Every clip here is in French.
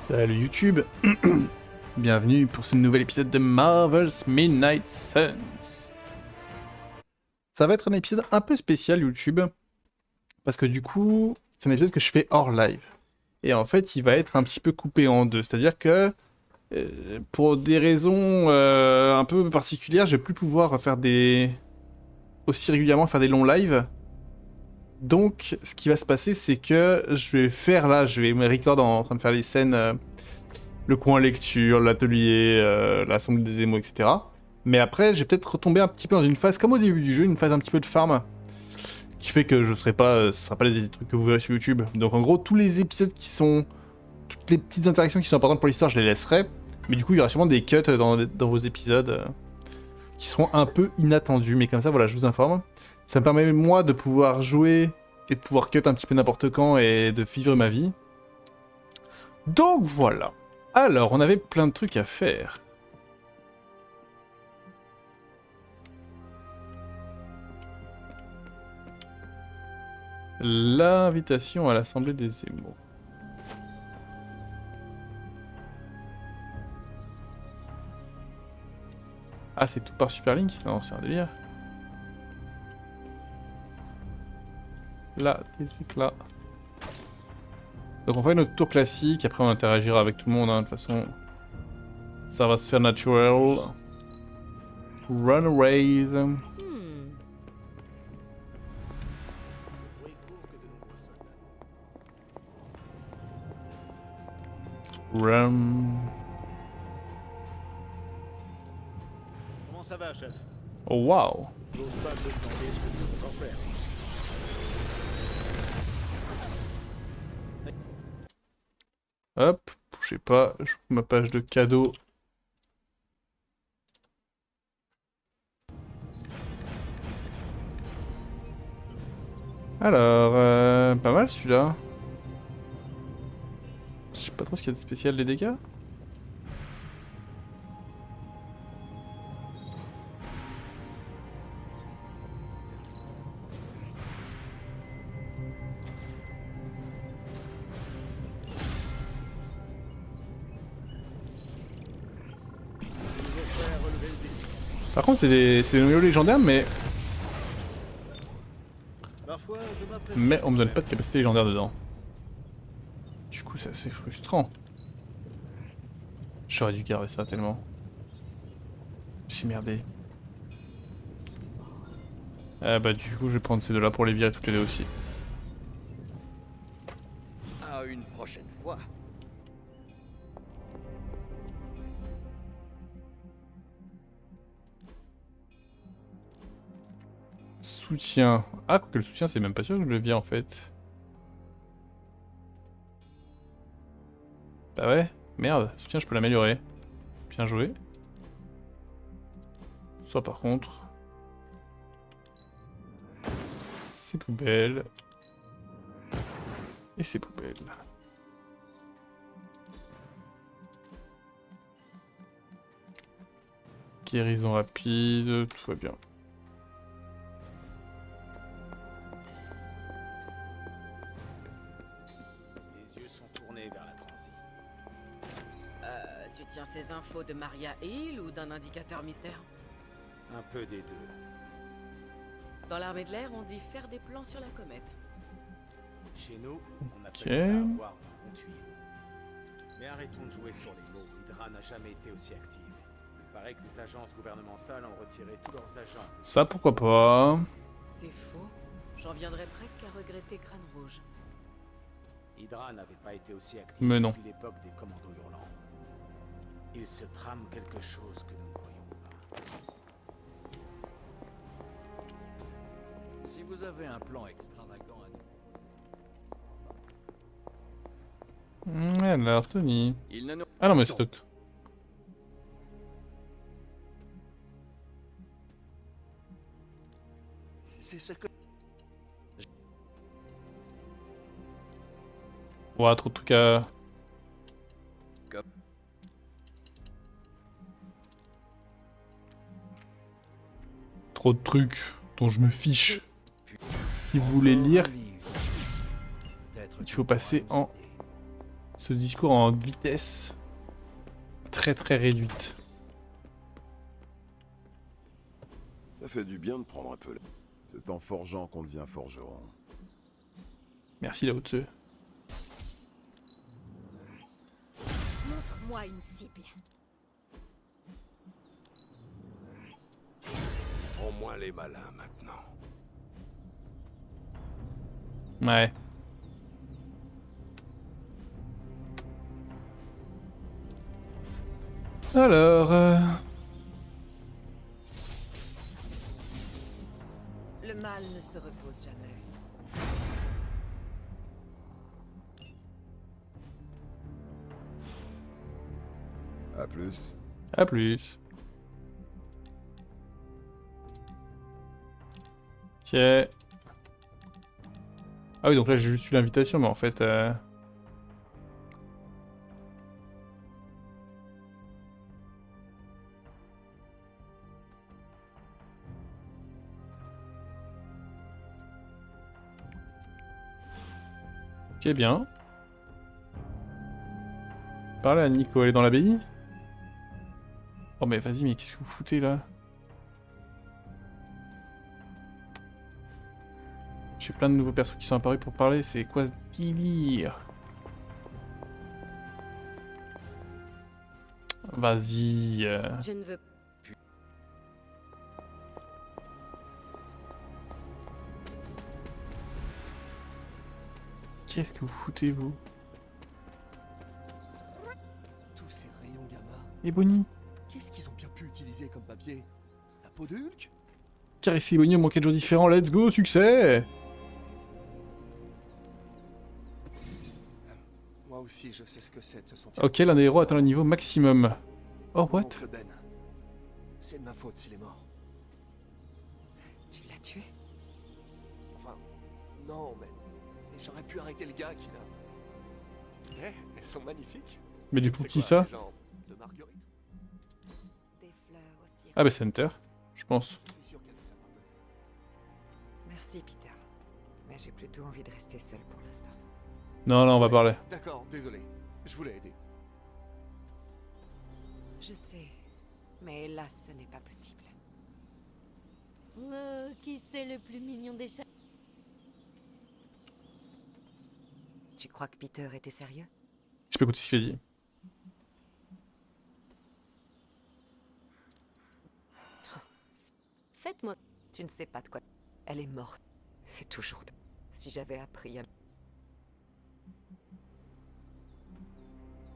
Salut YouTube, bienvenue pour ce nouvel épisode de Marvel's Midnight Suns. Ça va être un épisode un peu spécial YouTube, parce que du coup, c'est un épisode que je fais hors live. Et en fait, il va être un petit peu coupé en deux, c'est-à-dire que pour des raisons un peu particulières, je vais plus pouvoir faire aussi régulièrement faire des longs lives. Donc, ce qui va se passer, c'est que je vais me record en train de faire les scènes, le coin lecture, l'atelier, l'assemblée des émaux, etc. Mais après, j'ai peut-être retombé un petit peu dans une phase, comme au début du jeu, une phase un petit peu de farm, qui fait que je serai pas, ce sera pas les trucs que vous verrez sur YouTube. Donc en gros, tous les épisodes toutes les petites interactions qui sont importantes pour l'histoire, je les laisserai. Mais du coup, il y aura sûrement des cuts dans vos épisodes qui seront un peu inattendus. Mais comme ça, voilà, je vous informe. Ça me permet moi de pouvoir jouer et de pouvoir cut un petit peu n'importe quand et de vivre ma vie. Donc voilà. Alors, on avait plein de trucs à faire. L'invitation à l'Assemblée des émaux. Ah, c'est tout par Superlink? Non, c'est un délire. Là, des éclats. Donc on fait notre tour classique, après on interagira avec tout le monde, hein, de toute façon. Ça va se faire natural. Runaways. Run. Comment ça va, chef? Oh waouh. J'ose pas te demander ce que tu veux encore faire. Hop, bougez pas, je trouve ma page de cadeaux. Alors, pas mal celui-là. Je sais pas trop ce qu'il y a de spécial les dégâts. Toujours prêt à relever le défi. Par contre, c'est des noyaux légendaires, Parfois, je m'apprécie. mais on me donne pas de capacité légendaire dedans. Du coup, c'est assez frustrant. J'aurais dû garder ça tellement. J'ai merdé. Ah bah du coup, je vais prendre ces deux-là pour les virer toutes les deux aussi. À une prochaine fois. Soutien. Ah, quoique le soutien, c'est même pas sûr que je le vire en fait. Bah ouais, merde. Soutien, je peux l'améliorer. Bien joué. Soit par contre... C'est poubelle. Et c'est poubelle. Guérison rapide, tout va bien. Les yeux sont tournés vers la transi. Tu tiens ces infos de Maria Hill ou d'un indicateur mystère? Un peu des deux. Dans l'armée de l'air, on dit faire des plans sur la comète. Chez nous, on appelle Ok. ça avoir un bon tuyau. Mais arrêtons de jouer sur les mots. Hydra n'a jamais été aussi active. Il paraît que les agences gouvernementales ont retiré tous leurs agents. Ça, pourquoi pas. C'est faux. J'en viendrais presque à regretter Crâne Rouge. Hydra n'avait pas été aussi active Mais non. depuis l'époque des commandos hurlants. Il se trame quelque chose que nous ne voyons pas. Si vous avez un plan extravagant à nous... Alors, Tony. Il ne nous... Ah non, mais c'est tout. C'est ce que... Ouah, trop de trucs à... Trop de trucs dont je me fiche. Si vous voulez lire, il faut passer en Ce discours en vitesse très très réduite. Ça fait du bien de prendre un peu. C'est en forgeant qu'on devient forgeron. Merci Lao Tzu. Montre-moi une cible. Au moins les malins maintenant. Ouais. Alors... Le mal ne se repose jamais. À plus. À plus. Ok. Ah oui, donc là j'ai juste eu l'invitation, mais en fait... Ok, bien. Parlez à Nico, elle est dans l'abbaye? Oh mais vas-y, mais qu'est-ce que vous foutez là? J'ai plein de nouveaux persos qui sont apparus pour parler, c'est quoi ce délire? Vas-y. Je ne veux Qu'est-ce que vous foutez vous? Tous ces rayons gamma, Et Bonnie? qu'est-ce qu'ils ont bien pu utiliser comme papier? La peau de Hulk? Caresser Bonnie au manquet de jours différents, let's go, succès! Moi aussi, je sais ce que c'est de se sentir. Ok, l'un des héros atteint le niveau maximum. Oh, Mon what? oncle Ben. C'est de ma faute s'il est mort. Tu l'as tué? Enfin, non, mais j'aurais pu arrêter le gars qui l'a. Eh, elles sont magnifiques. Mais du coup, C'est qui quoi, ça? des gens de Marguerite? Des fleurs aussi. Ah bah Center, je pense. Je suis sûr qu'elle vous appartenait. Merci, Peter. Mais j'ai plutôt envie de rester seul pour l'instant. Non, là on va parler. D'accord, désolé. Je voulais aider. Je sais. Mais hélas, ce n'est pas possible. Oh, qui c'est le plus mignon des chats? Tu crois que Peter était sérieux? Je peux écouter ce qu'il a dit. Faites-moi. Tu ne sais pas de quoi. Elle est morte. C'est toujours. Si j'avais appris à.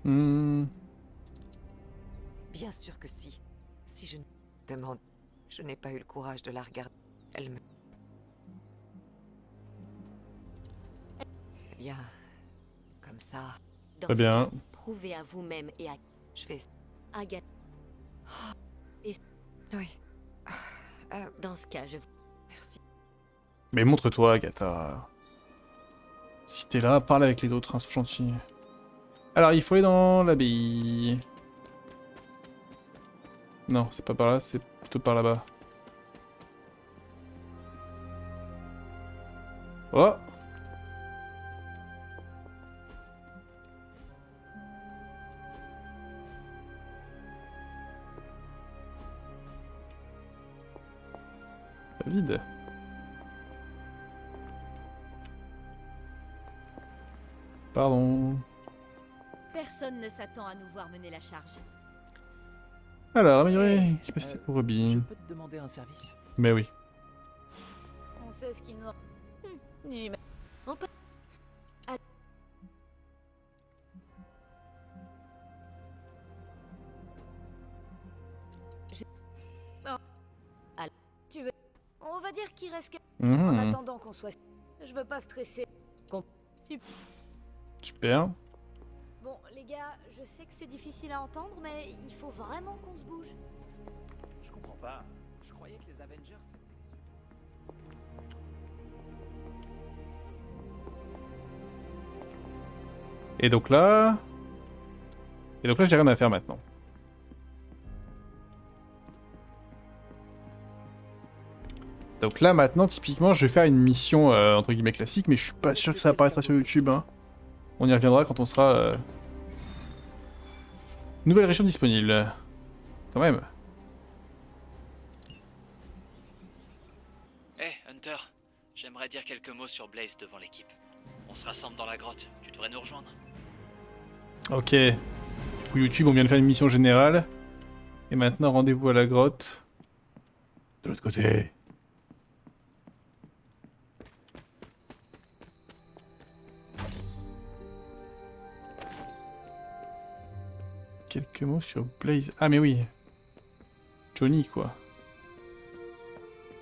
Hmm. Bien sûr que si. Si je demande. Je n'ai pas eu le courage de la regarder. Elle me. Eh bien. Comme ça. Dans Très ce bien. cas, prouvez à vous-même et à Je vais. Agathe. Oui. Dans ce cas, je vous... Merci. Mais montre-toi, Agatha. Si t'es là, parle avec les autres, hein, sois gentil. Alors, il faut aller dans l'abbaye. Non, c'est pas par là, c'est plutôt par là-bas. Oh! Vide. Pardon. Personne ne s'attend à nous voir mener la charge. Alors, améliorer capacité pour Je Robin. peux te demander un service? Mais oui. On sait ce qui nous... J'imagine. Tu veux... On va dire qu'il reste... En Mhm. attendant qu'on soit... Je veux pas stresser. Super. Bon, les gars, je sais que c'est difficile à entendre, mais il faut vraiment qu'on se bouge. Je comprends pas. Je croyais que les Avengers Et donc là... Et donc là, j'ai rien à faire maintenant. Donc là, maintenant, typiquement, je vais faire une mission, entre guillemets, classique, mais je suis pas sûr que ça apparaîtra sur YouTube, hein. On y reviendra quand on sera Nouvelle région disponible. Quand même. Hé, Hunter, j'aimerais dire quelques mots sur Blaze devant l'équipe. On se rassemble dans la grotte, tu devrais nous rejoindre. Ok. Du coup, YouTube, on vient de faire une mission générale. Et maintenant, rendez-vous à la grotte. De l'autre côté. Quelques mots sur Blaze. Ah mais oui. Johnny quoi.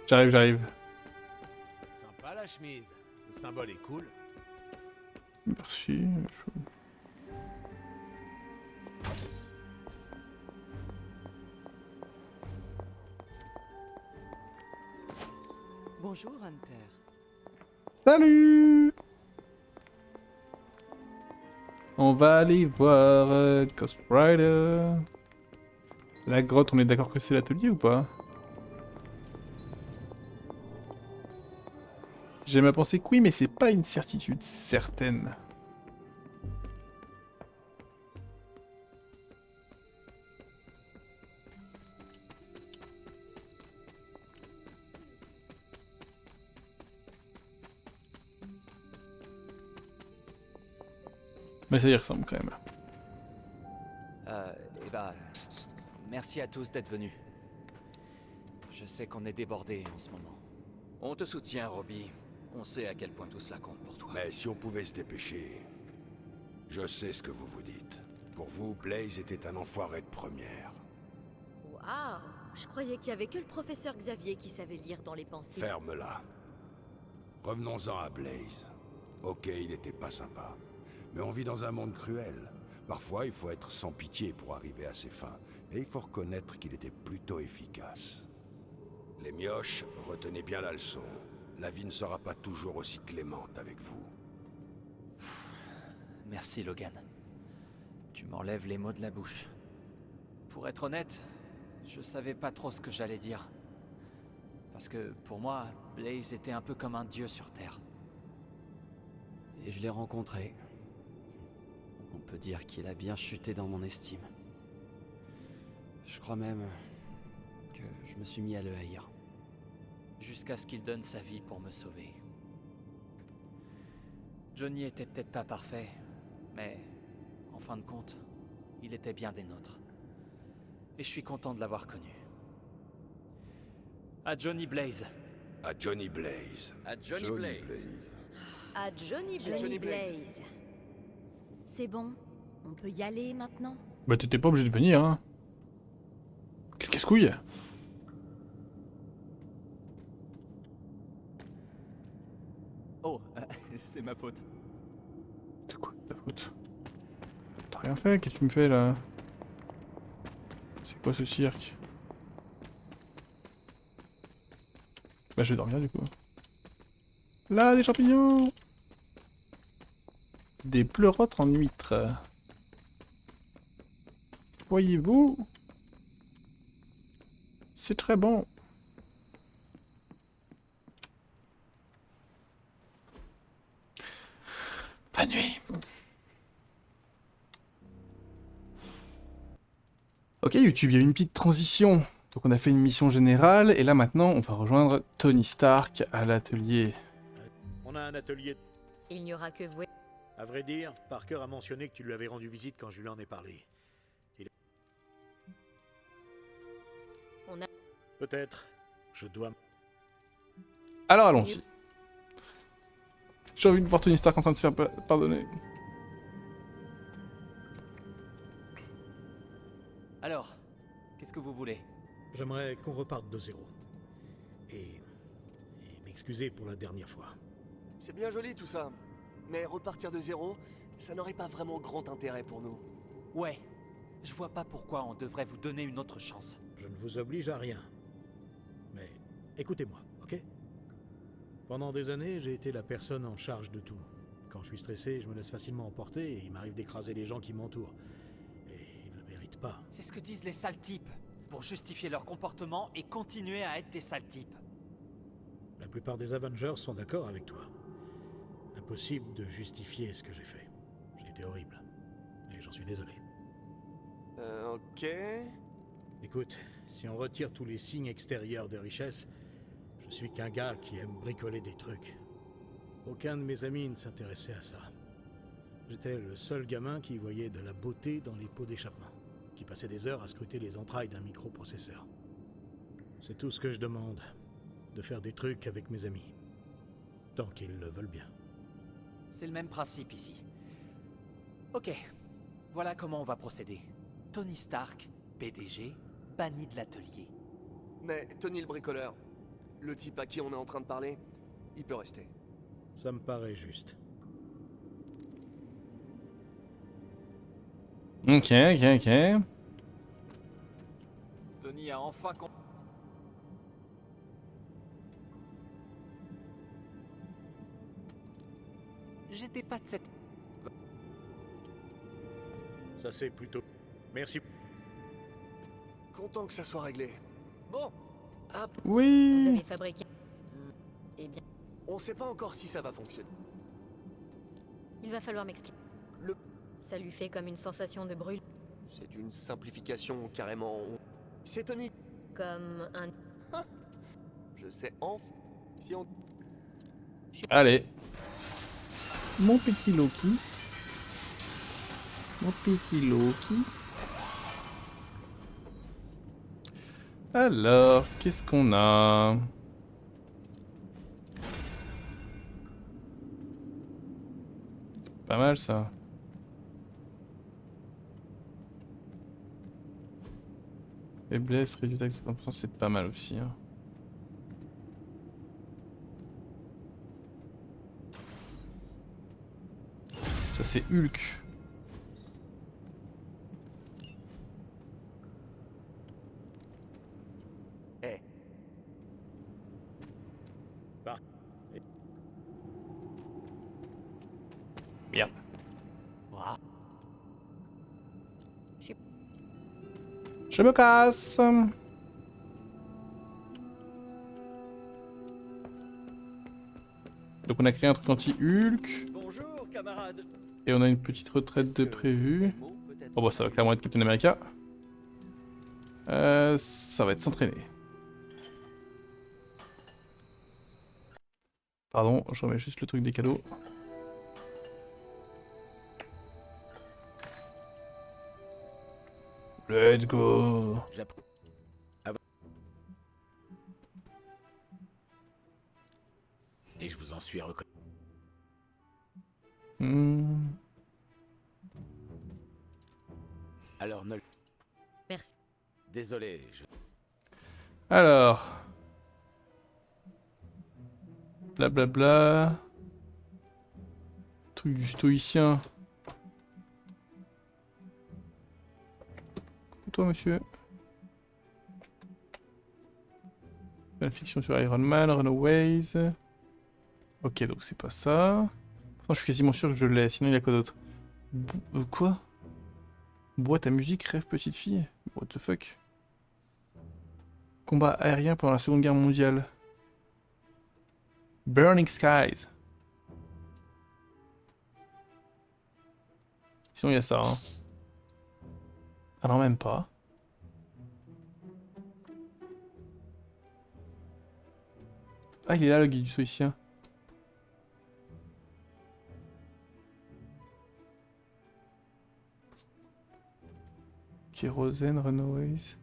J'arrive. Sympa la chemise. Le symbole est cool. Merci. Bonjour, Hunter. Salut. On va aller voir Ghost Rider. La grotte, on est d'accord que c'est l'atelier ou pas? J'aime à penser que oui, mais c'est pas une certitude certaine. Mais ça y ressemble quand même. Eh bah, merci à tous d'être venus. Je sais qu'on est débordés en ce moment. On te soutient, Robbie. On sait à quel point tout cela compte pour toi. Mais si on pouvait se dépêcher... Je sais ce que vous vous dites. Pour vous, Blaze était un enfoiré de première. Waouh! Je croyais qu'il y avait que le professeur Xavier qui savait lire dans les pensées. Ferme-la. Revenons-en à Blaze. Ok, il était pas sympa. Mais on vit dans un monde cruel. Parfois, il faut être sans pitié pour arriver à ses fins. Et il faut reconnaître qu'il était plutôt efficace. Les mioches, retenez bien la leçon. La vie ne sera pas toujours aussi clémente avec vous. Merci, Logan. Tu m'enlèves les mots de la bouche. Pour être honnête, je savais pas trop ce que j'allais dire. Parce que, pour moi, Blaze était un peu comme un dieu sur Terre. Et je l'ai rencontré. On peut dire qu'il a bien chuté dans mon estime. Je crois même que je me suis mis à le haïr. Jusqu'à ce qu'il donne sa vie pour me sauver. Johnny était peut-être pas parfait, mais en fin de compte, il était bien des nôtres. Et je suis content de l'avoir connu. À Johnny Blaze. À Johnny Blaze. À Johnny Blaze. À Johnny Blaze. C'est bon, on peut y aller maintenant? Bah t'étais pas obligé de venir, hein. Quel casse-couille. Oh, c'est ma faute. C'est quoi ta faute? T'as rien fait? Qu'est-ce que tu me fais là? C'est quoi ce cirque? Bah je vais dormir du coup. Là, des champignons! Des pleurotes en huîtres. Voyez-vous? C'est très bon. Bonne nuit. Ok YouTube, il y a eu une petite transition. Donc on a fait une mission générale et là maintenant on va rejoindre Tony Stark à l'atelier. On a un atelier. Il n'y aura que vous. À vrai dire, Parker a mentionné que tu lui avais rendu visite quand je lui en ai parlé. On a... Peut-être. Je dois... Alors allons-y. J'ai envie de voir Tony Stark en train de se faire pardonner. Alors, qu'est-ce que vous voulez? J'aimerais qu'on reparte de zéro. Et m'excuser pour la dernière fois. C'est bien joli tout ça. Mais repartir de zéro, ça n'aurait pas vraiment grand intérêt pour nous. Ouais, je vois pas pourquoi on devrait vous donner une autre chance. Je ne vous oblige à rien. Mais écoutez-moi, ok? Pendant des années, j'ai été la personne en charge de tout. Quand je suis stressé, je me laisse facilement emporter et il m'arrive d'écraser les gens qui m'entourent. Et ils ne le méritent pas. C'est ce que disent les sales types, pour justifier leur comportement et continuer à être des sales types. La plupart des Avengers sont d'accord avec toi. Impossible de justifier ce que j'ai fait. J'ai été horrible. Et j'en suis désolé. Ok. Écoute, si on retire tous les signes extérieurs de richesse, je suis qu'un gars qui aime bricoler des trucs. Aucun de mes amis ne s'intéressait à ça. J'étais le seul gamin qui voyait de la beauté dans les pots d'échappement, qui passait des heures à scruter les entrailles d'un microprocesseur. C'est tout ce que je demande, de faire des trucs avec mes amis. Tant qu'ils le veulent bien. C'est le même principe ici. Ok, voilà comment on va procéder. Tony Stark, PDG, banni de l'atelier. Mais Tony le bricoleur, le type à qui on est en train de parler, il peut rester. Ça me paraît juste. Ok. Tony a enfin J'étais pas de cette... Ça c'est plutôt... Merci. Content que ça soit réglé. Bon, Vous Oui. avez fabriqué... Eh bien, on sait pas encore si ça va fonctionner. il va falloir m'expliquer. Le... Ça lui fait comme une sensation de brûle, C'est d'une simplification carrément... C'est Tony. comme un... Je sais enfin... Si on... Allez. Mon petit Loki. Alors, qu'est-ce qu'on a? C'est pas mal ça. Faiblesse, réduite à 50%, c'est pas mal aussi. Hein. Ça c'est Hulk. Eh, Merde. ouah. Je me casse. Donc on a créé un truc anti-Hulk. Bonjour, camarade. Et on a une petite retraite de prévue. Oh bah ça va clairement être Captain America. Ça va être s'entraîner. Pardon, je remets juste le truc des cadeaux. Let's go. Et je vous en suis reconnaissant. Alors, ne... Merci. Désolé, Alors. Blablabla. Truc du stoïcien. Coucou toi monsieur. La fiction sur Iron Man, Runaways. Ok donc c'est pas ça. Pourtant je suis quasiment sûr que je l'ai, sinon il y a quoi d'autre? Quoi? Boîte à musique, rêve petite fille? What the fuck? Combat aérien pendant la Seconde Guerre mondiale. Burning Skies. Sinon il y a ça. Hein. Ah non même pas. Ah il est là le guide du stoïcien. Kérosène, Runaways.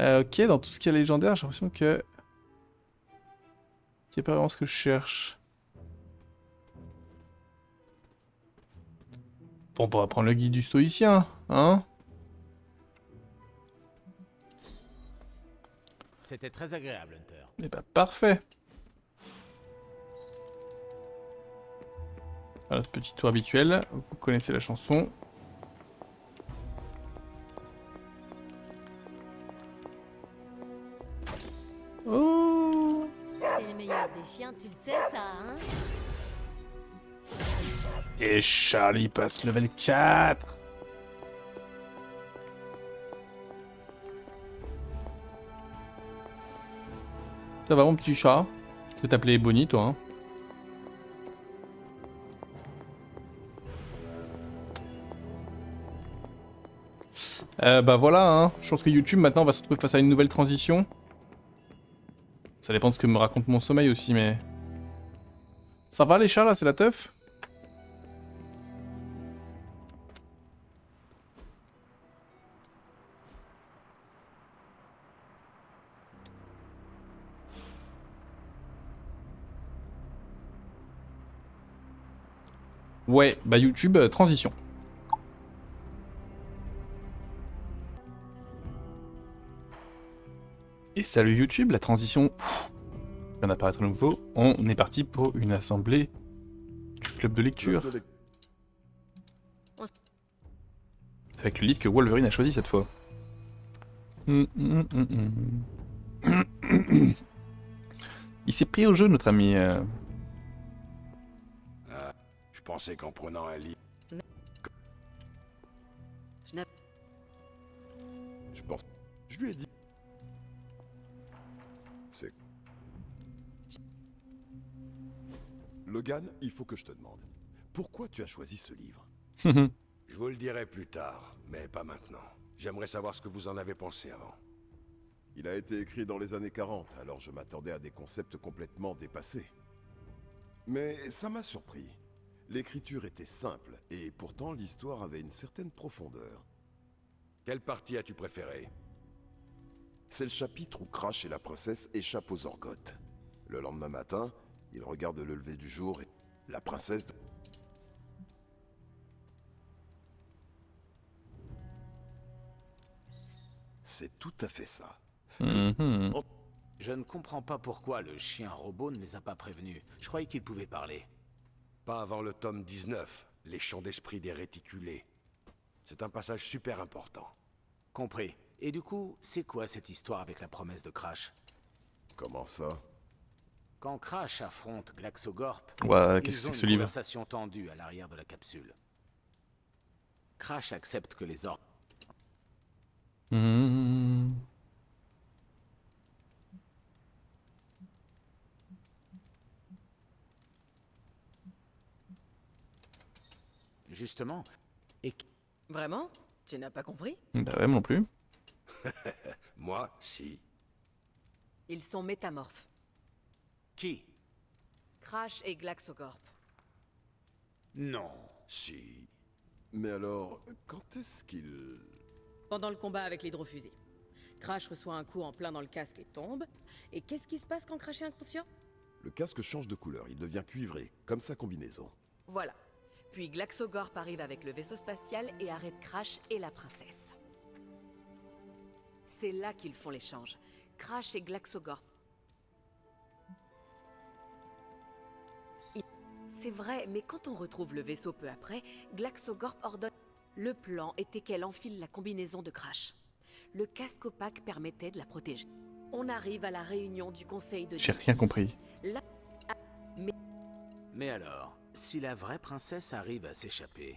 Ok, dans tout ce qui est légendaire, j'ai l'impression que... c'est pas vraiment ce que je cherche. Bon, on va prendre le guide du stoïcien, hein? C'était très agréable, Hunter. Eh bah parfait. Voilà, ce petit tour habituel, vous connaissez la chanson. Oh! C'est le meilleur des chiens, tu le sais ça, hein? Et Charlie passe level 4. Ça va mon petit chat? Je vais t'appeler Bonnie toi. Hein. Bah voilà, hein. Je pense que YouTube maintenant va se retrouver face à une nouvelle transition. Ça dépend de ce que me raconte mon sommeil aussi, mais... Ça va les chats là, c'est la teuf? Ouais, bah YouTube, transition. Et salut YouTube, la transition vient d'apparaître à nouveau. On est parti pour une assemblée du club de lecture. Avec le livre que Wolverine a choisi cette fois. Il s'est pris au jeu notre ami. Je pensais qu'en prenant un livre... Je pense... Je lui ai dit... C'est... Logan, il faut que je te demande. Pourquoi tu as choisi ce livre? Je vous le dirai plus tard, mais pas maintenant. J'aimerais savoir ce que vous en avez pensé avant. Il a été écrit dans les années 40, alors je m'attendais à des concepts complètement dépassés. Mais ça m'a surpris. L'écriture était simple, et pourtant l'histoire avait une certaine profondeur. Quelle partie as-tu préférée? C'est le chapitre où Crash et la princesse échappent aux Orgoths. Le lendemain matin, ils regardent le lever du jour et la princesse... C'est tout à fait ça. Je ne comprends pas pourquoi le chien robot ne les a pas prévenus. Je croyais qu'il pouvait parler. Pas avant le tome 19, les chants d'esprit des réticulés. C'est un passage super important. Compris. Et du coup, c'est quoi cette histoire avec la promesse de Crash? Comment ça? Quand Crash affronte Glaxogorp, Ouais, qu'est-ce que ils c'est ont que ce une livre? conversation tendue à l'arrière de la capsule. Crash accepte que les orques... Justement. Et... Vraiment? Tu n'as pas compris? Bah ouais, moi non plus. Moi, si. Ils sont métamorphes. Qui? Crash et Glaxogorp. Non. Si. Mais alors, quand est-ce qu'il... Pendant le combat avec l'hydrofusil. Crash reçoit un coup en plein dans le casque et tombe. Et qu'est-ce qui se passe quand Crash est inconscient? Le casque change de couleur, il devient cuivré, comme sa combinaison. Voilà. Puis Glaxogorp arrive avec le vaisseau spatial et arrête Crash et la princesse. C'est là qu'ils font l'échange. Crash et Glaxogorp. C'est vrai, mais quand on retrouve le vaisseau peu après, Glaxogorp ordonne... Le plan était qu'elle enfile la combinaison de Crash. Le casque opaque permettait de la protéger. On arrive à la réunion du conseil de... J'ai rien compris. Là... Mais alors, si la vraie princesse arrive à s'échapper,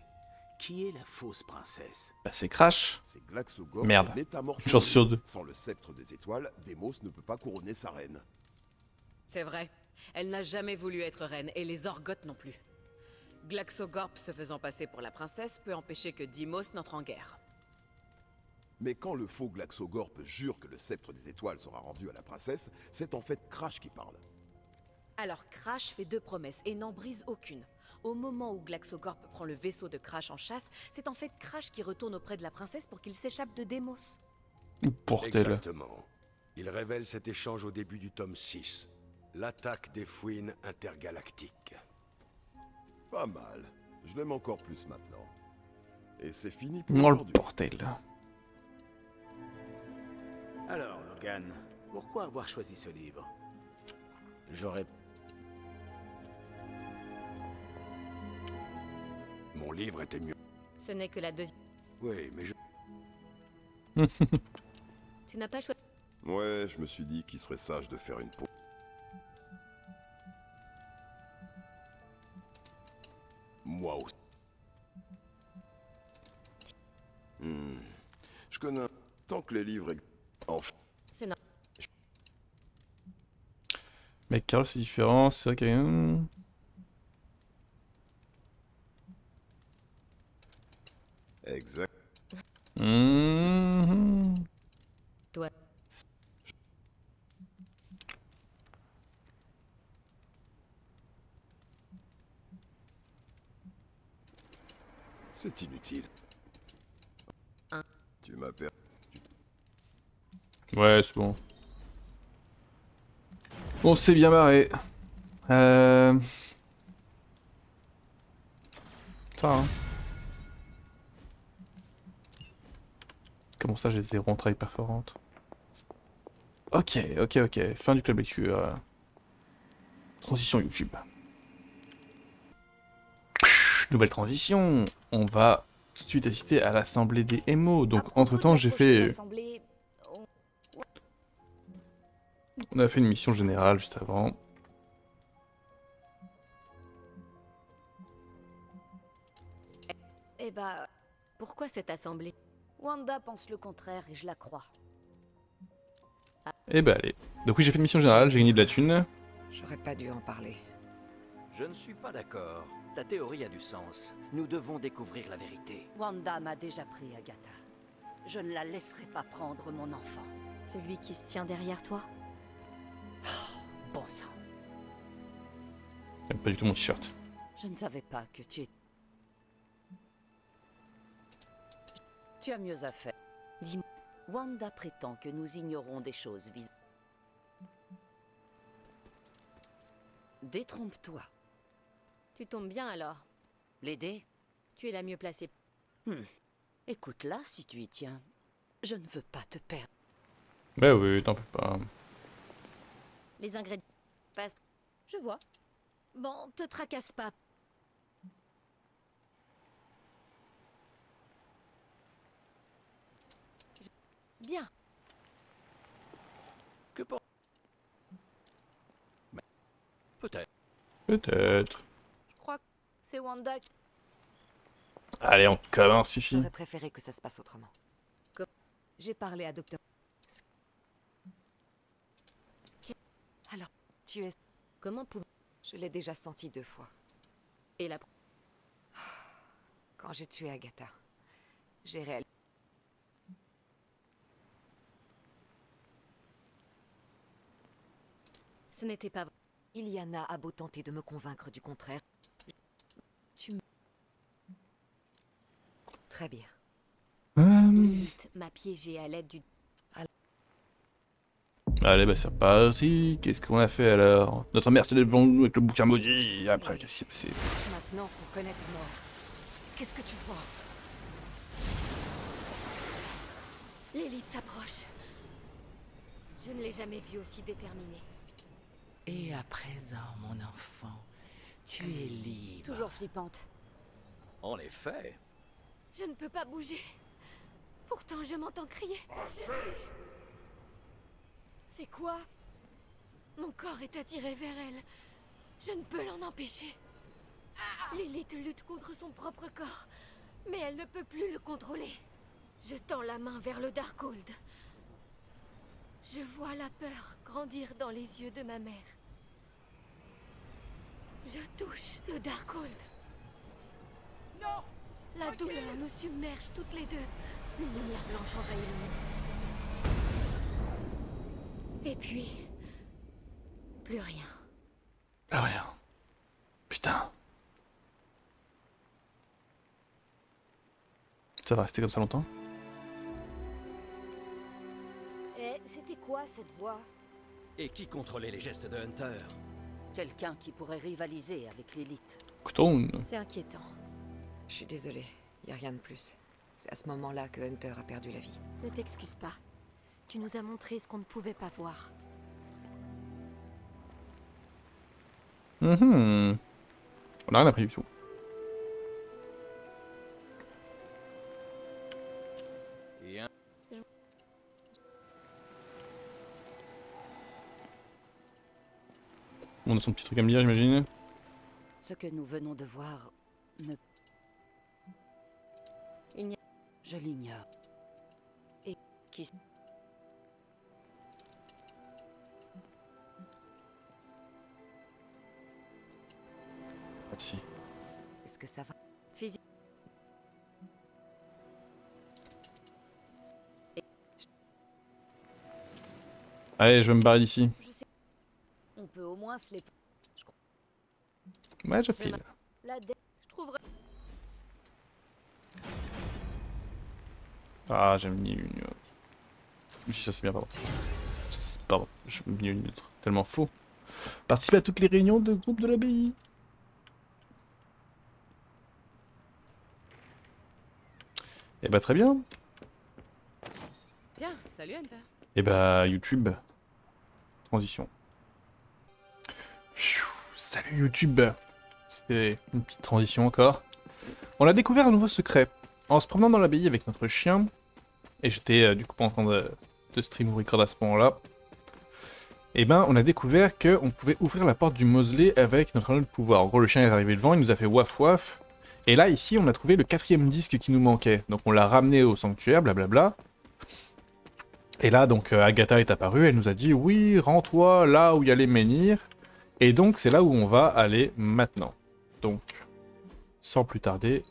qui est la fausse princesse? Bah c'est Crash. C'est Glaxogorp Merde. métamorphosé. J'en suis sûr de... Sans le sceptre des étoiles, Deimos ne peut pas couronner sa reine. C'est vrai. Elle n'a jamais voulu être reine, et les Orgoths non plus. Glaxogorp, se faisant passer pour la princesse, peut empêcher que Deimos n'entre en guerre. Mais quand le faux Glaxogorp jure que le sceptre des étoiles sera rendu à la princesse, c'est en fait Crash qui parle. Alors Crash fait 2 promesses et n'en brise aucune. Au moment où Glaxogorp prend le vaisseau de Crash en chasse, c'est en fait Crash qui retourne auprès de la princesse pour qu'il s'échappe de Deimos. Bordel. Exactement. Il révèle cet échange au début du tome 6. L'attaque des fouines intergalactiques. Pas mal. Je l'aime encore plus maintenant. Et c'est fini pour Oh le aujourd'hui. bordel. Alors, Logan, pourquoi avoir choisi ce livre? J'aurais... Mon livre était mieux. Ce n'est que la deuxième. Oui, mais je... Tu n'as pas choisi. Ouais, je me suis dit qu'il serait sage de faire une pause. Moi aussi. Je connais tant que les livres... Enfin... C'est non. Avec Carl, c'est différent, c'est vrai qu'il y a un... Exact. Mhm. Toi. C'est inutile. Hein. Tu m'as perdu. Ouais, c'est bon. On s'est bien marré. Ça, hein. Comment ça, j'ai 0 entraille perforante? Ok, ok. Fin du club lecture. Transition YouTube. Nouvelle transition. On va tout de suite assister à l'assemblée des MO. À Donc, propos entre de temps, la j'ai prochaine fait. assemblée, On a fait une mission générale juste avant. Eh bah, Pourquoi cette assemblée? Wanda pense le contraire et je la crois. Et bah allez. Donc oui, j'ai fait une mission générale, j'ai gagné de la thune. J'aurais pas dû en parler. Je ne suis pas d'accord. Ta théorie a du sens. Nous devons découvrir la vérité. Wanda m'a déjà pris, Agatha. Je ne la laisserai pas prendre mon enfant. Celui qui se tient derrière toi? Bon sang. J'aime pas du tout mon t-shirt. Je ne savais pas que tu es... Tu as mieux à faire. Dis-moi. Wanda prétend que nous ignorons des choses vis... Détrompe-toi. Tu tombes bien alors. L'aider? Tu es la mieux placée. Écoute-la si tu y tiens. Je ne veux pas te perdre. Bah oui, t'en fais pas. Les ingrédients. Passe. Je vois. Bon, te tracasse pas. Bien. Que pour... Peut-être. Peut-être. Je crois que c'est Wanda. Allez, on commence, Fifi. J'aurais préféré que ça se passe autrement. J'ai parlé à Docteur... Alors, tu es... Comment pouvez... Je l'ai déjà senti 2 fois. Et la... Quand j'ai tué Agatha, j'ai réalisé... Ce n'était pas... Iliana a beau tenter de me convaincre du contraire. Tu me... Très bien. Lilith m'a piégé à l'aide du... Allez, bah c'est reparti. Qu'est-ce qu'on a fait alors? Notre mère était devant nous avec le bouquin maudit. Et après, qu'est-ce qui s'est passé? Maintenant qu'on connaît ta mort, qu'est-ce que tu vois? Lilith s'approche. Je ne l'ai jamais vue aussi déterminée. Et à présent, mon enfant, tu es libre. Toujours flippante. En effet. Je ne peux pas bouger. Pourtant, je m'entends crier. C'est quoi? Mon corps est attiré vers elle. Je ne peux l'en empêcher. Lilith lutte contre son propre corps, mais elle ne peut plus le contrôler. Je tends la main vers le Darkhold. Je vois la peur grandir dans les yeux de ma mère. Je touche le Darkhold. Non! La douleur nous submerge toutes les deux. Une lumière blanche envahit le monde. Et puis... plus rien. Plus rien. Putain. Ça va rester comme ça longtemps? Et c'était quoi cette voix? Et qui contrôlait les gestes de Hunter? Quelqu'un qui pourrait rivaliser avec l'élite. Couton. C'est inquiétant. Je suis désolée, y a rien de plus. C'est à ce moment-là que Hunter a perdu la vie. Ne t'excuse pas. Tu nous as montré ce qu'on ne pouvait pas voir. On a rien appris du tout. On a son petit truc à me dire, j'imagine. Ce que nous venons de voir ne... Je l'ignore. Et qui... Est-ce que ça va? Physique. Allez, je vais me barrer d'ici. On peut au moins se les... Ouais, je file. Je trouverai... Ah, j'ai mis une... Oui, ça c'est bien, pardon. Pardon, je mis une autre. Tellement faux. Participer à toutes les réunions de groupe de l'abbaye. Eh bah très bien. Tiens, salut Hunter. Eh bah YouTube. Transition. Salut YouTube. C'était une petite transition encore. On a découvert un nouveau secret. En se promenant dans l'abbaye avec notre chien, et j'étais du coup pas en train de stream ou record à ce moment-là, et ben on a découvert qu'on pouvait ouvrir la porte du mausolée avec notre anneau de pouvoir. En gros, le chien est arrivé devant, il nous a fait waf waf, et là ici on a trouvé le 4e disque qui nous manquait. Donc on l'a ramené au sanctuaire, blablabla. Et là donc Agatha est apparue, elle nous a dit oui, rends-toi là où il y a les menhirs, et donc c'est là où on va aller maintenant. Donc sans plus tarder,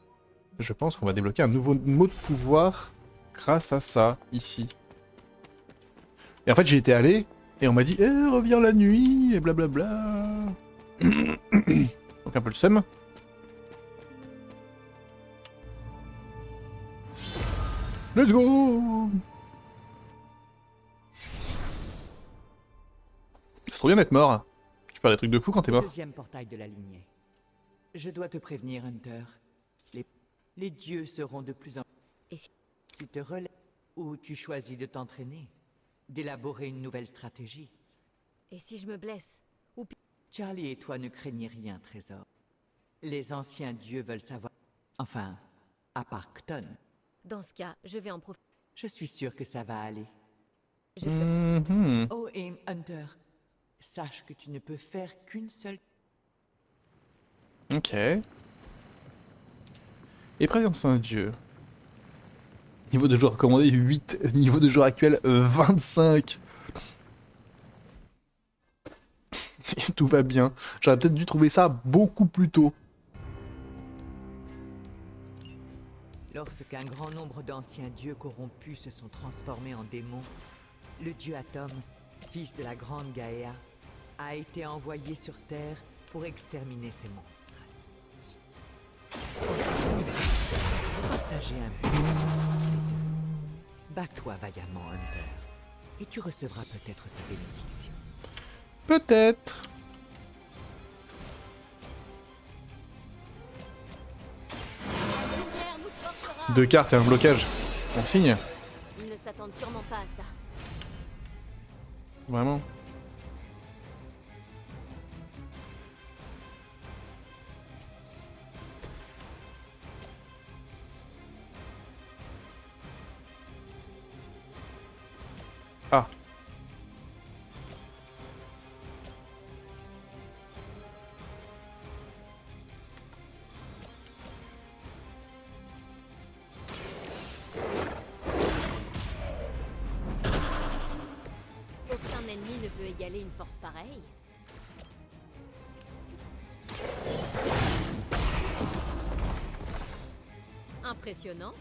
je pense qu'on va débloquer un nouveau mot de pouvoir grâce à ça, ici. Et en fait, j'y étais allé, et on m'a dit « reviens la nuit, et blablabla. » Donc un peu le seum. Let's go! C'est trop bien d'être mort. Tu fais des trucs de fou quand t'es mort. Deuxième portail de la lignée. Je dois te prévenir, Hunter. Les dieux seront de plus en plus... Et si tu te relèves ou tu choisis de t'entraîner, d'élaborer une nouvelle stratégie. Et si je me blesse? Ou Charlie et toi ne craignez rien, Trésor. Les anciens dieux veulent savoir... Enfin, à part Cton. Dans ce cas, je vais en profiter. Je suis sûr que ça va aller. Je fais... Oh, et Hunter, sache que tu ne peux faire qu'une seule... Ok. Et présence un dieu. Niveau de joueur recommandé 8, niveau de joueur actuel 25. Et tout va bien. J'aurais peut-être dû trouver ça beaucoup plus tôt. Lorsqu'un grand nombre d'anciens dieux corrompus se sont transformés en démons, le dieu Atom, fils de la grande Gaïa, a été envoyé sur Terre pour exterminer ces monstres. Partager un but. Bats-toi vaillamment, Hunter, et tu recevras peut-être sa bénédiction. Peut-être. Deux cartes et un blocage. On signe. Ils ne s'attendent sûrement pas à ça. Vraiment. Ah. Aucun ennemi ne peut égaler une force pareille. Impressionnant.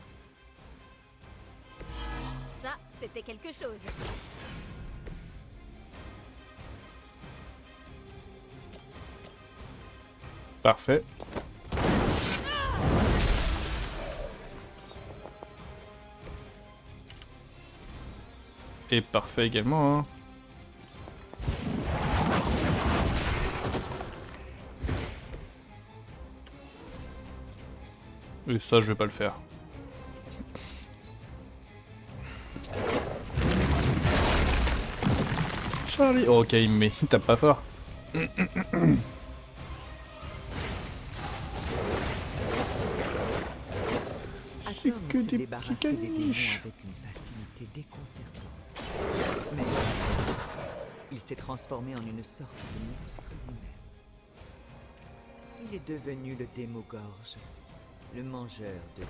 Ça, c'était quelque chose. Parfait. Et parfait également, hein. Et ça, je vais pas le faire. Charlie, oh, ok, mais il tape pas fort. C'est que des petits caniches. Avec une facilité déconcertante. Mais il s'est transformé en une sorte de monstre lui-même. Il est devenu le Démogorge, le mangeur de dieux.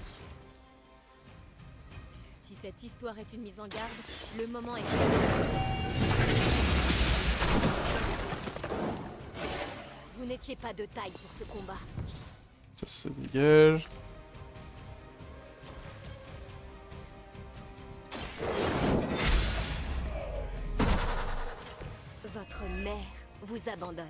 Si cette histoire est une mise en garde, le moment est... Vous n'étiez pas de taille pour ce combat. Ça se dégage. Votre mère vous abandonne.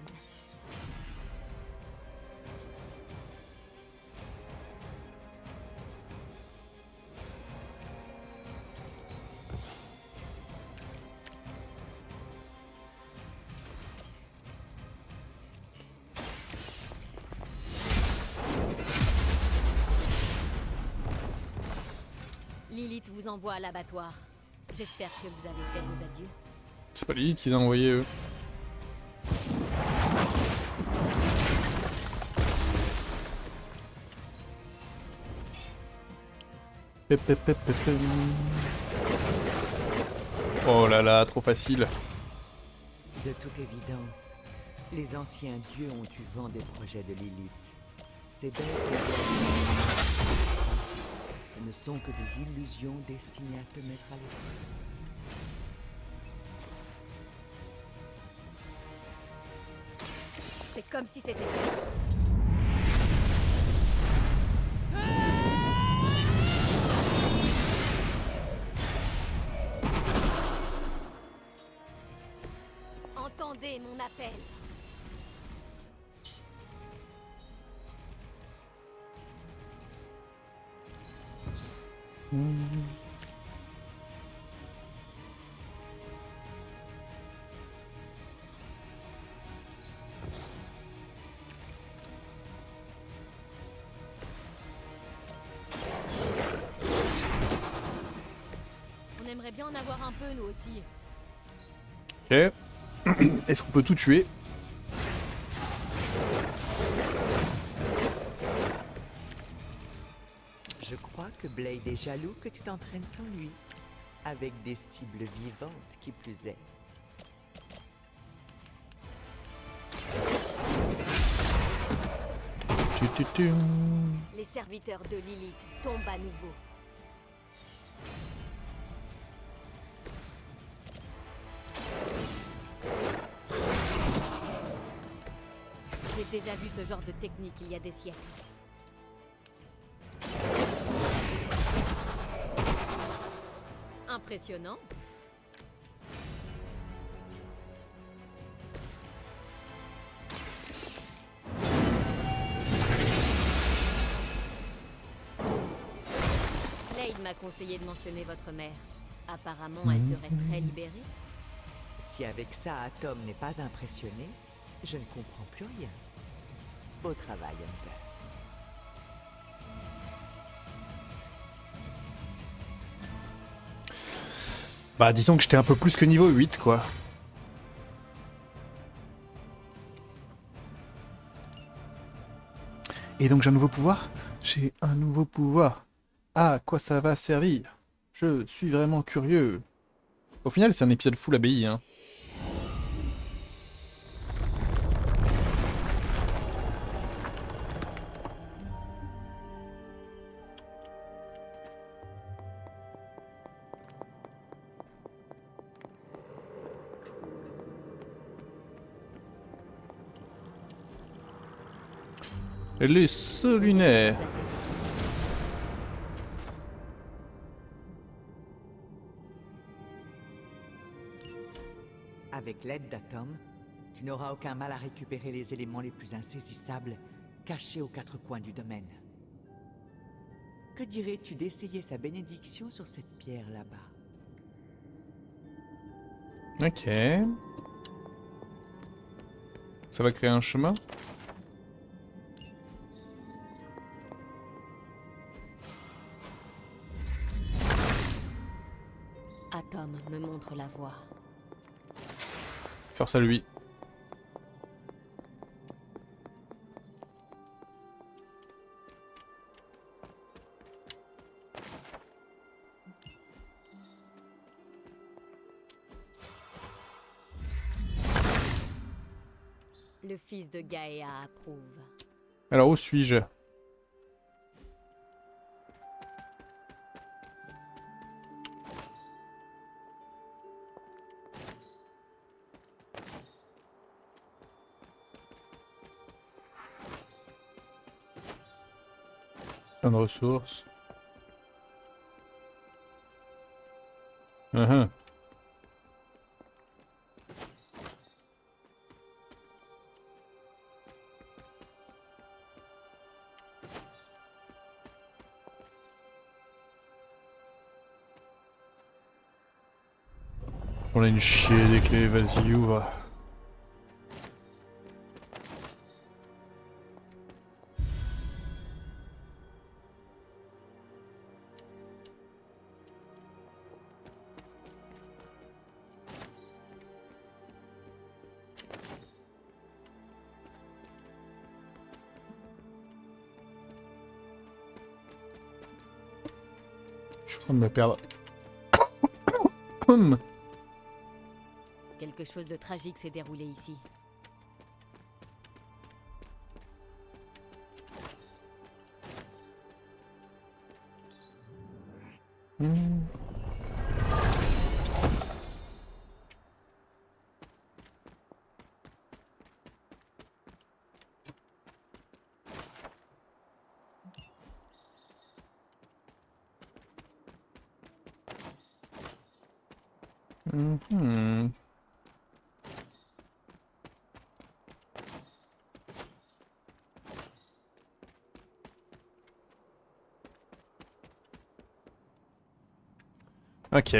Lilith vous envoie à l'abattoir. J'espère que vous avez fait vos adieux. C'est pas Lilith qui l'a envoyé eux. Oh là là, trop facile. De toute évidence, les anciens dieux ont eu vent des projets de Lilith. Ces bêtes, ce ne sont que des illusions destinées à te mettre à l'épreuve. C'est comme si c'était... Entendez mon appel. On aimerait bien en avoir un peu, nous aussi. Ok. Est-ce qu'on peut tout tuer? Je crois que Blade est jaloux que tu t'entraînes sans lui. Avec des cibles vivantes qui plus est. Les serviteurs de Lilith tombent à nouveau. J'ai déjà vu ce genre de technique il y a des siècles. Impressionnant. Blade m'a conseillé de mentionner votre mère. Apparemment, elle serait très libérée. Si avec ça Atom n'est pas impressionné, je ne comprends plus rien. Au travail, Hunter. Bah disons que j'étais un peu plus que niveau 8 quoi. Et donc j'ai un nouveau pouvoir? J'ai un nouveau pouvoir. À quoi ça va servir? Je suis vraiment curieux. Au final c'est un épisode full ABI hein. Les sauts lunaires. Avec l'aide d'Atom, tu n'auras aucun mal à récupérer les éléments les plus insaisissables cachés aux quatre coins du domaine. Que dirais-tu d'essayer sa bénédiction sur cette pierre là-bas? Ok. Ça va créer un chemin? Atom me montre la voie. Force à lui. Le fils de Gaïa approuve. Alors où suis-je? Plein de ressources. Uh-huh. On a une chier des clés, vas-y, ouvre. Je suis en train de me perdre. Quelque chose de tragique s'est déroulé ici. Mhm. Ok.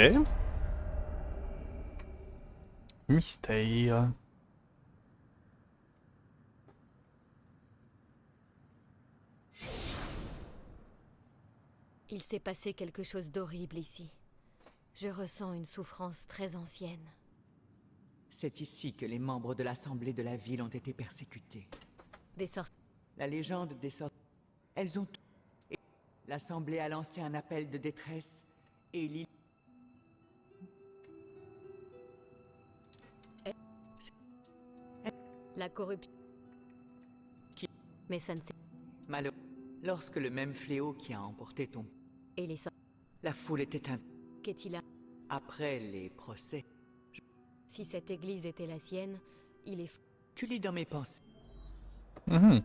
Mystère. Il s'est passé quelque chose d'horrible ici. Je ressens une souffrance très ancienne. C'est ici que les membres de l'Assemblée de la ville ont été persécutés. Des sortes. La légende des sortes. Elles ont... Et l'Assemblée a lancé un appel de détresse et l'île... La corruption. Qui... Mais ça ne s'est... Malheureux. Lorsque le même fléau qui a emporté ton... Et les sortes. La foule était un... Qu'est-il à... Après les procès... Si cette église était la sienne, il est... Tu lis dans mes pensées. Mhm.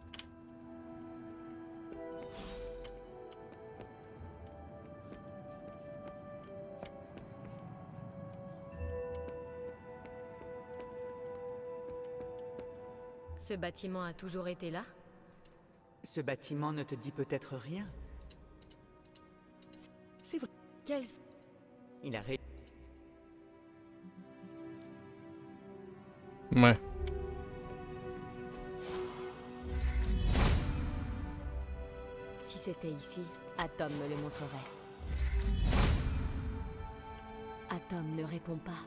Ce bâtiment a toujours été là? Ce bâtiment ne te dit peut-être rien. C'est vrai. Quel... Il a réussi. Ouais. Si c'était ici, Atom me le montrerait. Atom ne répond pas.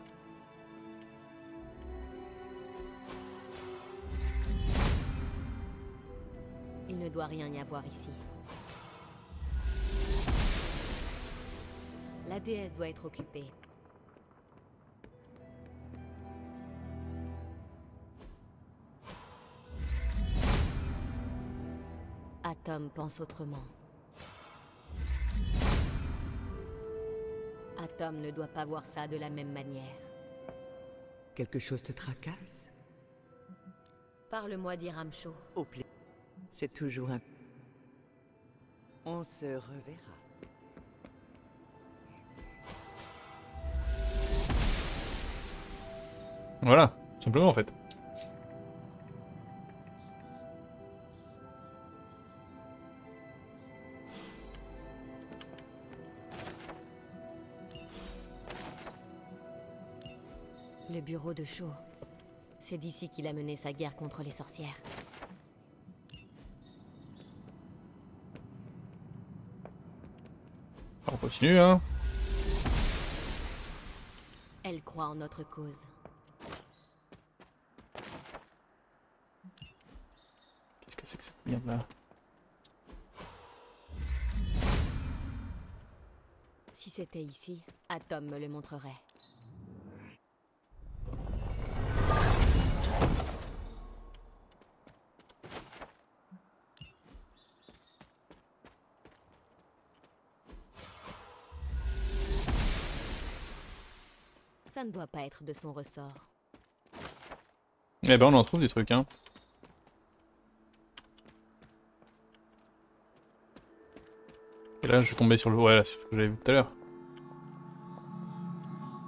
Il ne doit rien y avoir ici. La déesse doit être occupée. Atom pense autrement. Atom ne doit pas voir ça de la même manière. Quelque chose te tracasse? Parle-moi d'Iramcho. Au plaisir. C'est toujours un... On se reverra. Voilà, simplement en fait. Le bureau de Shaw. C'est d'ici qu'il a mené sa guerre contre les sorcières. On continue, hein. Elle croit en notre cause. Qu'est-ce que c'est que cette merde là? Si c'était ici, Atom me le montrerait. Ça ne doit pas être de son ressort. Eh ben on en trouve des trucs, hein. Et là, je suis tombé sur le... Ouais, là, c'est ce que j'avais vu tout à l'heure.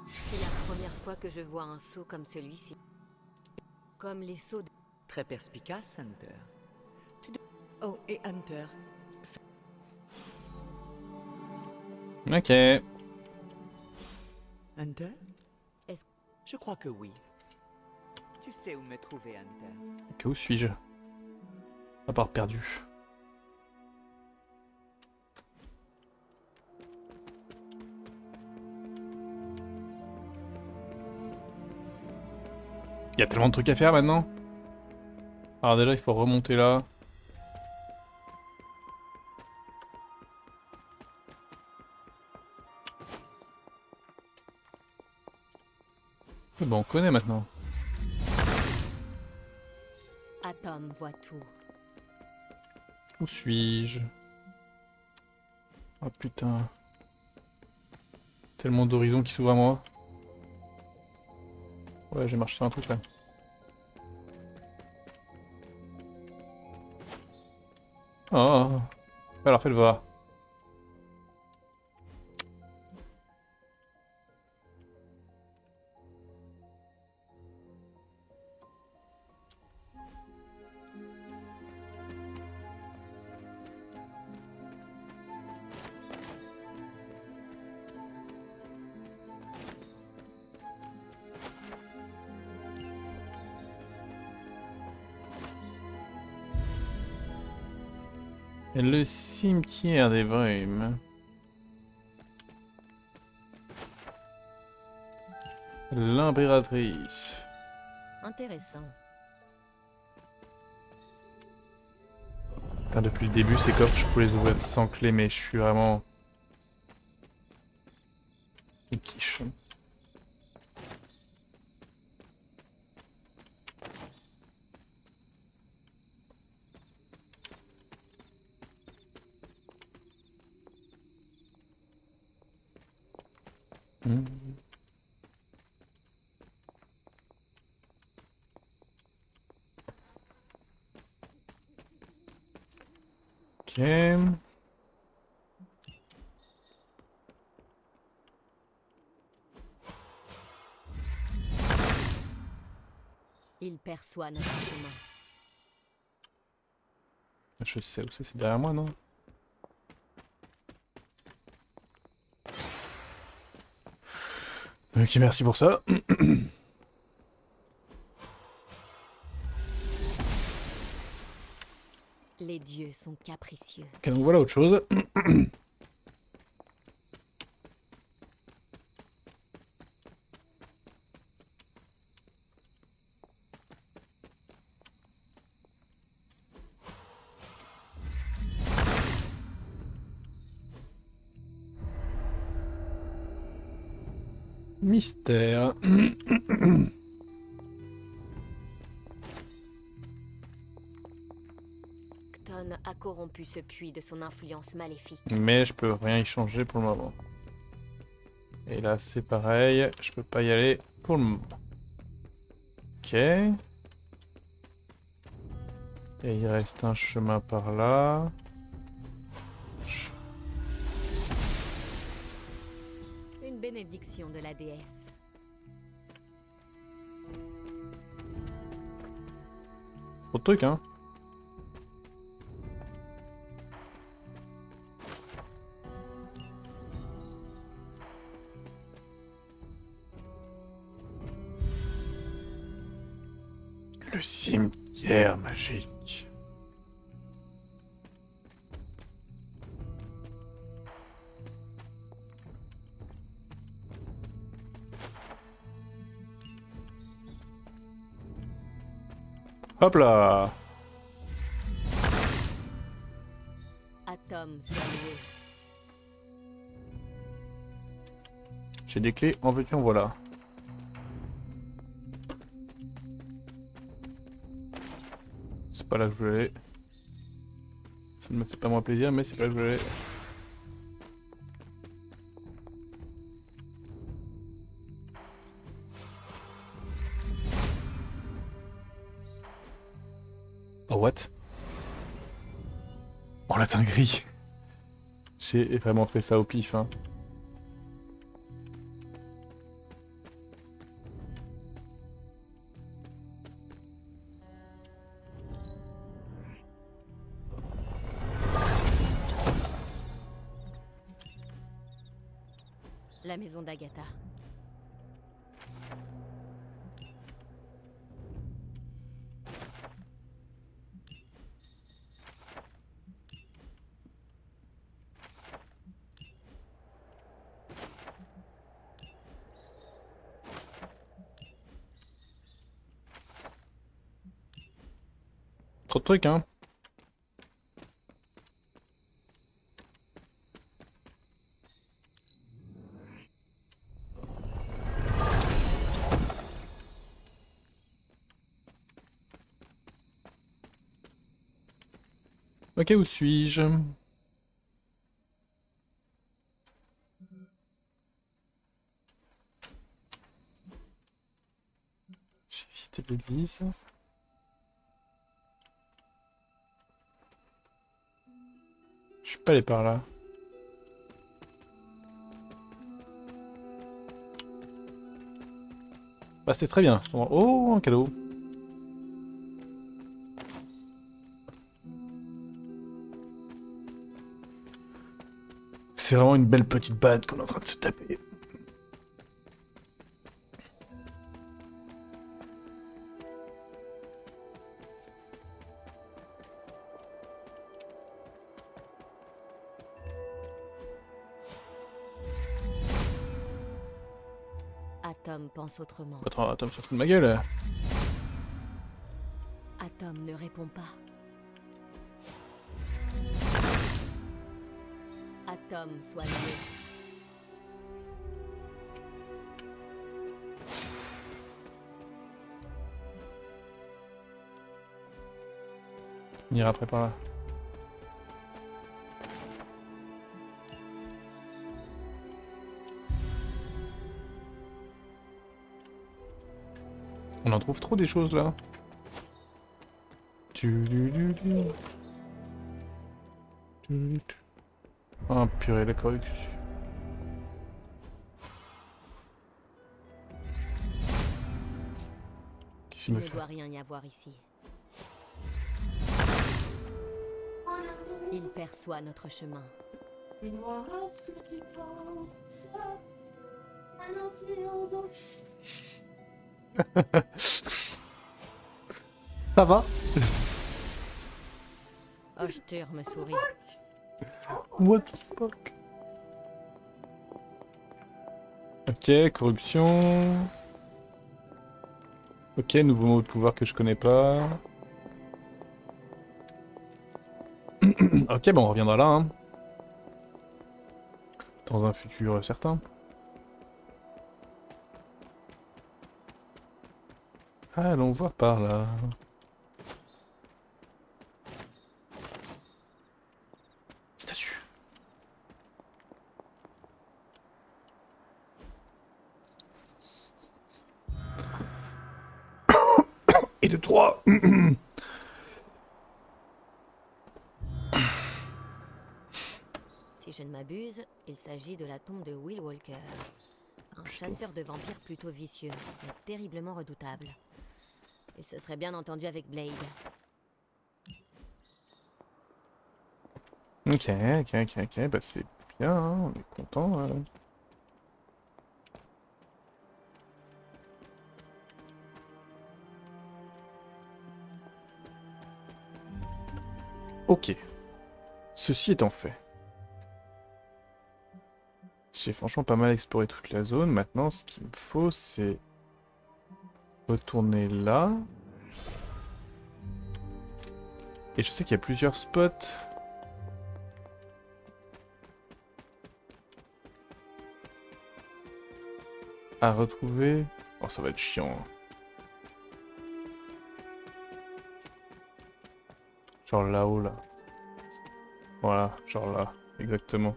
C'est la première fois que je vois un sceau comme celui-ci. Comme les sceaux de... Très perspicace, Hunter. Oh, et Hunter. Ok. Hunter? Est-ce... Je crois que oui. Tu sais où me trouver, Hunter. Ok, où suis-je? À part perdu. Il y a tellement de trucs à faire maintenant. Alors déjà, il faut remonter là. Bon, on connaît maintenant. Atom voit tout. Où suis-je? Oh putain. Tellement d'horizons qui s'ouvrent à moi. Ouais, j'ai marché sur un truc là. Oh. Alors fais le voir. Le cimetière des brumes. L'impératrice. Intéressant. Putain, depuis le début, ces coffres, je peux les ouvrir sans clé, mais je suis vraiment... une quiche. Ok. Il perçoit notre chemin. Je sais où c'est derrière moi, non? Ok, merci pour ça. Les dieux sont capricieux. Ok, donc voilà autre chose. Mystère. Kton a corrompu ce puits de son influence maléfique. Mais je peux rien y changer pour le moment. Et là c'est pareil, je peux pas y aller pour le moment. Ok. Et il reste un chemin par là. Une bénédiction de la déesse. Trop de trucs, hein. Le cimetière magique. Hop là. Atom soit loué. J'ai des clés, en veux-tu, en voilà. C'est pas là que je voulais aller. Ça ne me fait pas moins plaisir, mais c'est pas là que je voulais aller. Oh what? Oh la dinguerie! J'ai vraiment fait ça au pif, hein. La maison d'Agatha. Trop de trucs, hein. Ok, où suis-je? J'ai visité l'église. Je suis pas allé par là. Bah c'était très bien. Oh, un cadeau. C'est vraiment une belle petite bad qu'on est en train de se taper. Atom pense autrement. Attends, attends, ça fout de ma gueule. Atom ne répond pas. Atom soigneux. On ira après par là. On en trouve trop des choses là. Ah purée, la corrux. Qu'est-ce qu'il Il me ne fait? doit rien y avoir ici. Il perçoit notre chemin. Ça va? Hochetur me sourit. What the fuck? Ok, corruption. Ok, nouveau mot de pouvoir que je connais pas. Ok, bon, on reviendra là, hein. Dans un futur certain. Allons voir par là. Statue. Et de 3. Si je ne m'abuse, il s'agit de la tombe de Will Walker. Un chasseur de vampires plutôt vicieux, mais terriblement redoutable. Il se serait bien entendu avec Blade. Ok, bah c'est bien, hein, on est content. Ok. Ceci étant fait. J'ai franchement pas mal exploré toute la zone. Maintenant, ce qu'il me faut, c'est retourner là. Et je sais qu'il y a plusieurs spots. À retrouver. Oh, ça va être chiant, hein. Genre là-haut, là. Voilà, genre là, exactement.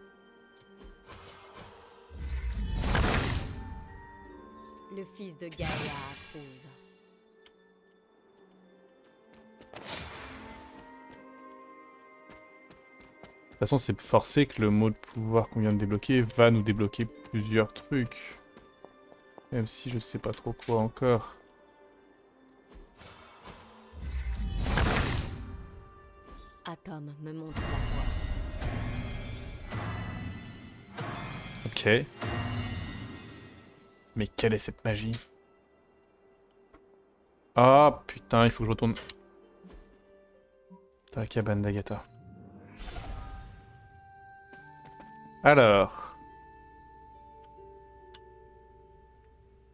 Le fils de Gaïa approuve. toute façon, c'est forcé que le mot de pouvoir qu'on vient de débloquer va nous débloquer plusieurs trucs. Même si je sais pas trop quoi encore. Atom me montre la voie. Ok. Mais quelle est cette magie? Ah putain, il faut que je retourne. Dans la cabane d'Agatha. Alors.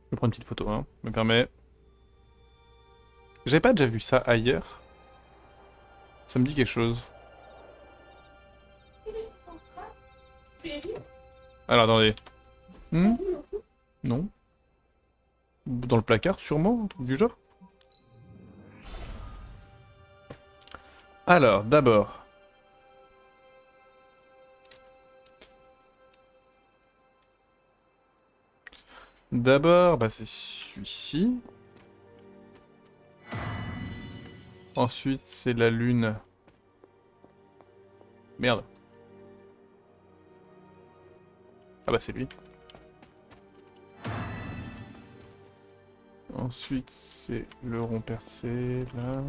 Je vais prendre une petite photo, hein, me permet. J'avais pas déjà vu ça ailleurs. Ça me dit quelque chose. Alors attendez. Non. Dans le placard sûrement, un truc du genre. Alors, d'abord. D'abord, bah c'est celui-ci. Ensuite, c'est la lune. Merde. Ah bah c'est lui. Ensuite, c'est le rond percé, là.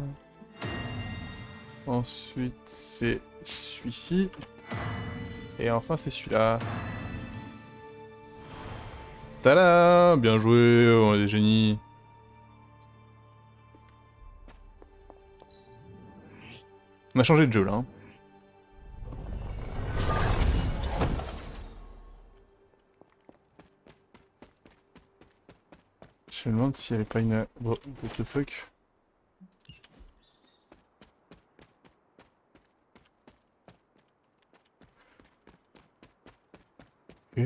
Ensuite, c'est celui-ci. Et enfin, c'est celui-là. Tada! Bien joué, on est des génies. On a changé de jeu, là. Hein. Je me demande s'il n'y avait pas une... What the fuck?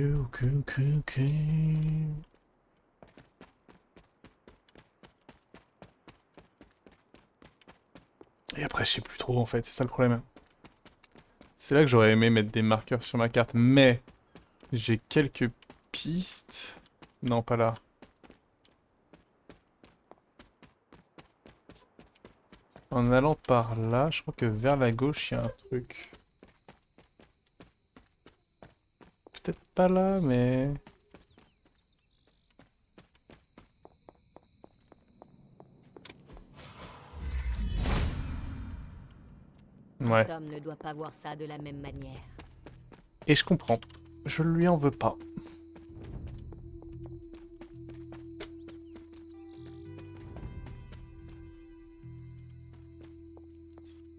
Ok. Et après, je sais plus trop en fait, c'est ça le problème. C'est là que j'aurais aimé mettre des marqueurs sur ma carte, mais j'ai quelques pistes. Non, pas là. En allant par là, je crois que vers la gauche, il y a un truc. Peut-être pas là, mais... Ouais. Tom ne doit pas voir ça de la même manière. Et je comprends. Je lui en veux pas.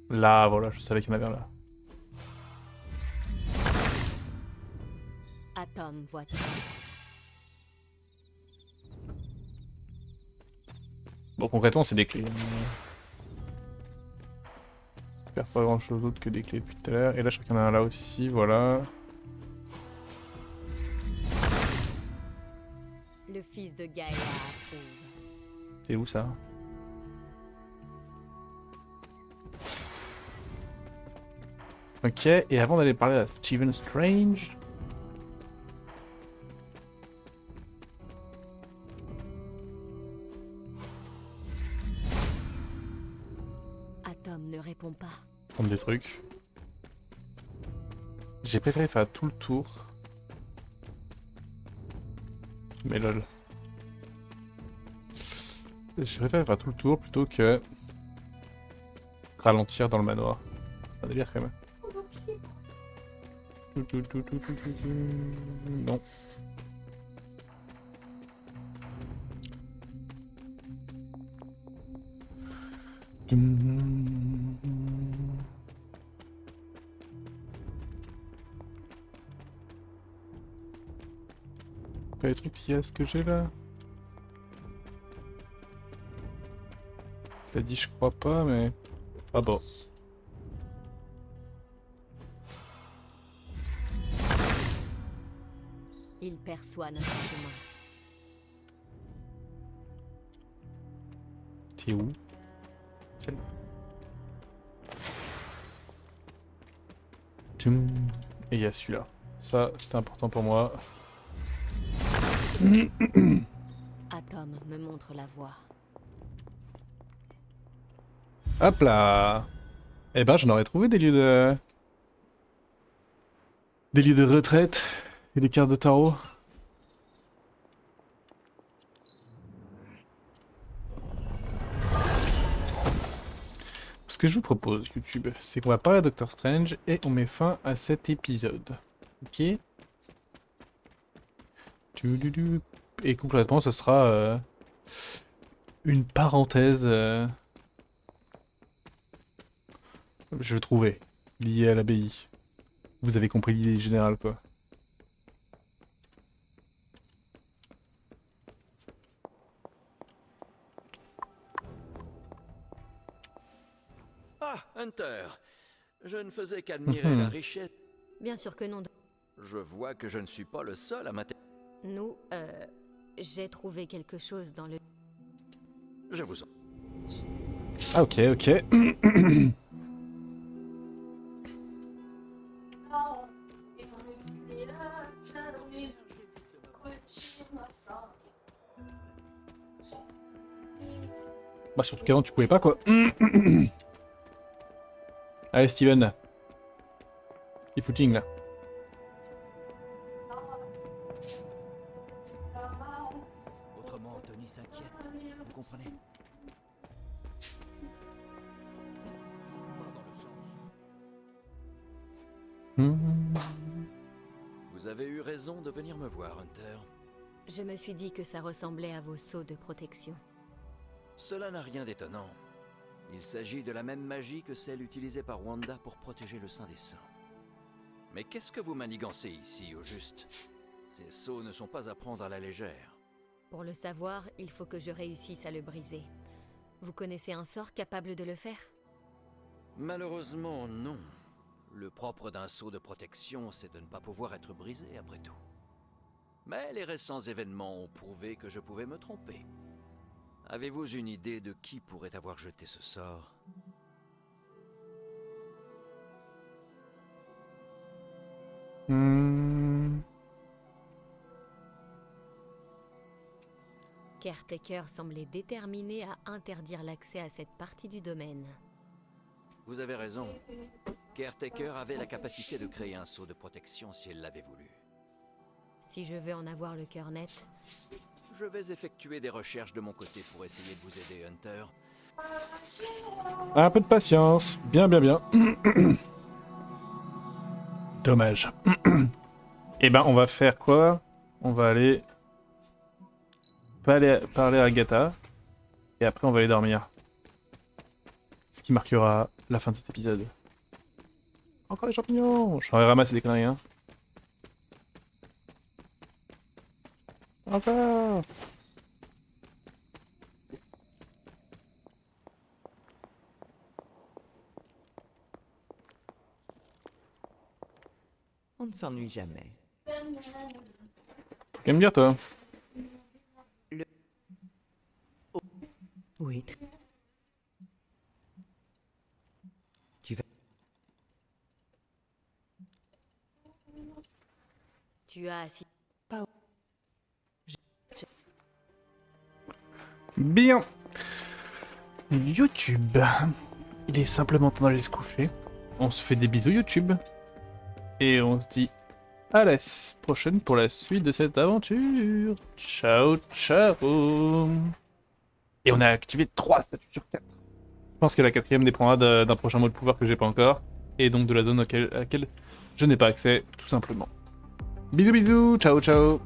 Là, voilà, je savais qu'il y en avait un là. Atom, vois-tu. Bon, concrètement, c'est des clés. Faire pas grand chose d'autre que des clés depuis tout à l'heure. Et là, je crois qu'il y en a un là aussi, voilà. Le fils de Gaïa approuve. C'est où ça? Ok, et avant d'aller parler à Stephen Strange... Atom ne répond pas. Prendre des trucs. J'ai préféré faire tout le tour. Mais lol. J'ai préféré faire tout le tour plutôt que... ralentir dans le manoir. C'est un délire quand même. Non. Pas les trucs liés à ce que j'ai là. Ça dit je crois pas mais... Ah bon. Il perçoit notre chemin. T'es où? C'est là. Et il y a celui-là. Ça, c'était important pour moi. Atom me montre la voie. Hop là! Eh ben, j'en aurais trouvé des lieux de... Des lieux de retraite et des cartes de tarot. Ce que je vous propose, YouTube, c'est qu'on va parler à Doctor Strange et on met fin à cet épisode. Ok. Et concrètement, ce sera une parenthèse, je trouvais, liée à l'abbaye. Vous avez compris l'idée générale, quoi. Ah, Hunter. Je ne faisais qu'admirer la richesse. Bien sûr que non. Je vois que je ne suis pas le seul à m'intéresser. Nous, j'ai trouvé quelque chose dans le... Je vous en... Ah, ok, ok. Bah surtout qu'avant tu pouvais pas quoi. Allez Steven. Les footings là. Autrement, Tony s'inquiète, vous comprenez? Vous avez eu raison de venir me voir, Hunter. Je me suis dit que ça ressemblait à vos sceaux de protection. Cela n'a rien d'étonnant. Il s'agit de la même magie que celle utilisée par Wanda pour protéger le Saint des Saints. Mais qu'est-ce que vous manigancez ici, au juste? Ces sceaux ne sont pas à prendre à la légère. Pour le savoir, il faut que je réussisse à le briser. Vous connaissez un sort capable de le faire? Malheureusement, non. Le propre d'un sceau de protection, c'est de ne pas pouvoir être brisé, après tout. Mais les récents événements ont prouvé que je pouvais me tromper. Avez-vous une idée de qui pourrait avoir jeté ce sort? Caretaker semblait déterminé à interdire l'accès à cette partie du domaine. Vous avez raison. Caretaker avait la capacité de créer un sceau de protection si elle l'avait voulu. Si je veux en avoir le cœur net... Je vais effectuer des recherches de mon côté pour essayer de vous aider, Hunter. Un peu de patience. Bien, bien, bien. Dommage. Eh ben, on va faire quoi? On va aller... parler à Agatha. Et après, on va aller dormir. Ce qui marquera la fin de cet épisode. Encore des champignons! J'aurais ramassé des conneries, hein. Encore! On ne s'ennuie jamais. Qu'aimes bien, toi? Oui. Tu vas... Tu as assis... Pas... Bien. YouTube. Il est simplement temps d'aller se coucher. On se fait des bisous YouTube. Et on se dit à la prochaine pour la suite de cette aventure. Ciao, ciao. Et on a activé 3 statues sur 4. Je pense que la 4ème dépendra d'un prochain mot de pouvoir que j'ai pas encore. Et donc de la zone à laquelle je n'ai pas accès, tout simplement. Bisous bisous, ciao ciao.